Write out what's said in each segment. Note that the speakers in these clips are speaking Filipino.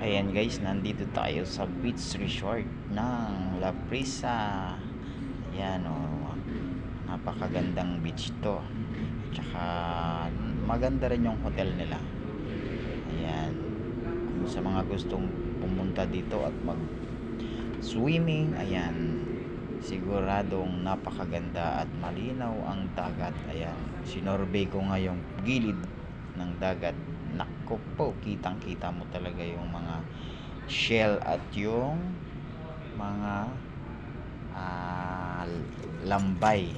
Ayan guys, nandito tayo sa beach resort ng La Prisa. Ayan napakagandang beach to. Tsaka maganda rin yung hotel nila. Ayan, kung sa mga gustong pumunta dito at mag swimming, ayan, siguradong napakaganda at malinaw ang dagat. Ayan, sinorvey ko nga yung gilid ng dagat. Naku po, kitang kita mo talaga yung mga shell at yung mga ah, lambay.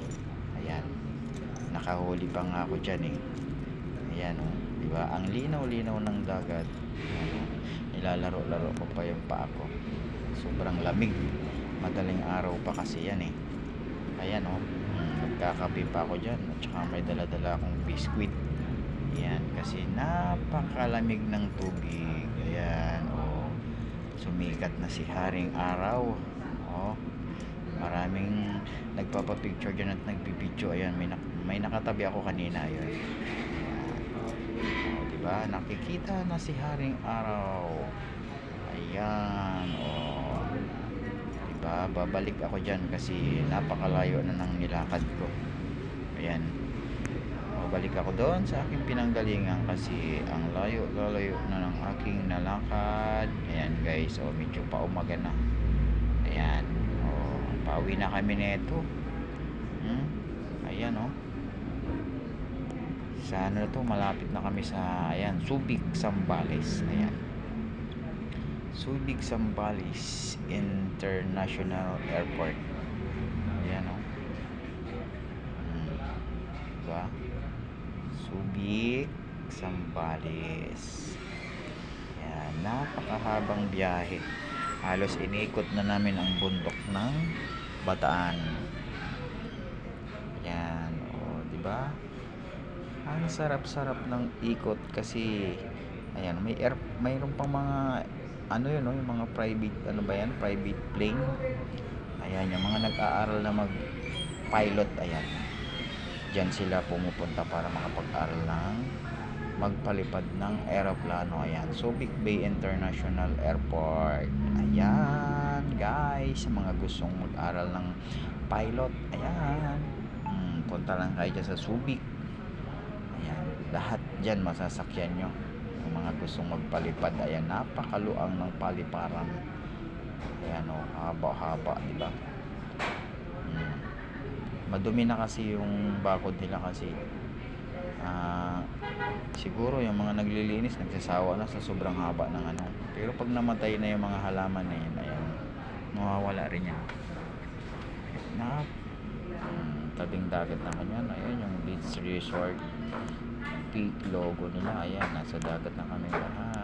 Ayan, nakahuli pa nga ako dyan eh. Ayan diba? Ang linaw-linaw ng dagat. Ayan, nilalaro-laro ko pa yung paa ko. Sobrang lamig. Madaling araw pa kasi yan eh. Ayan nagkakape pa ako dyan. At saka may dala-dala akong biskwit. Ayan, kasi napakalamig ng tubig. Ayan, sumikat na si Haring Araw. Maraming nagpapapicture dyan at nagbibideo. Ayan, may nakatabi ako kanina. Ayan. Diba? Nakikita na si Haring Araw. Ayan, diba? Babalik ako dyan kasi napakalayo na ng nilakad ko. Ayan. Babalik ako doon sa aking pinanggalingan kasi ang layo na ng aking nalakad. Ayan guys, medyo paumaga na. Ayan, pauwi na kami nito. Ayan sa ano to, malapit na kami sa ayan, Subic, Zambales. Ayan, Subic, Zambales International Airport. Ayan diba? Subic, Zambales. Ayan, napakahabang biyahe. Halos inikot na namin ang bundok ng Bataan. Ayan, diba? Ang sarap-sarap ng ikot kasi ayan, mayroon pang mga yung mga private private plane. Ayan, yung mga nag-aaral na mag pilot, ayan, diyan sila pumupunta para makapag-aral ng magpalipad ng eroplano. Ayan, Subic Bay International Airport. Ayan guys, sa mga gustong mag-aral ng pilot, ayan, punta lang kayo dyan sa Subic. Ayan, lahat dyan masasakyan nyo yung mga gustong magpalipad. Ayan, napakaluang ng paliparan. Ayan haba-haba, diba? Madumi na kasi yung bakod nila kasi siguro yung mga naglilinis nagsasawa na sa sobrang haba ng pero pag namatay na yung mga halaman na yun, ayan, mawawala rin yan na tabing dagat naman yan. Ayan yung beach resort peak logo nila. Ayan, nasa dagat na kami lahat.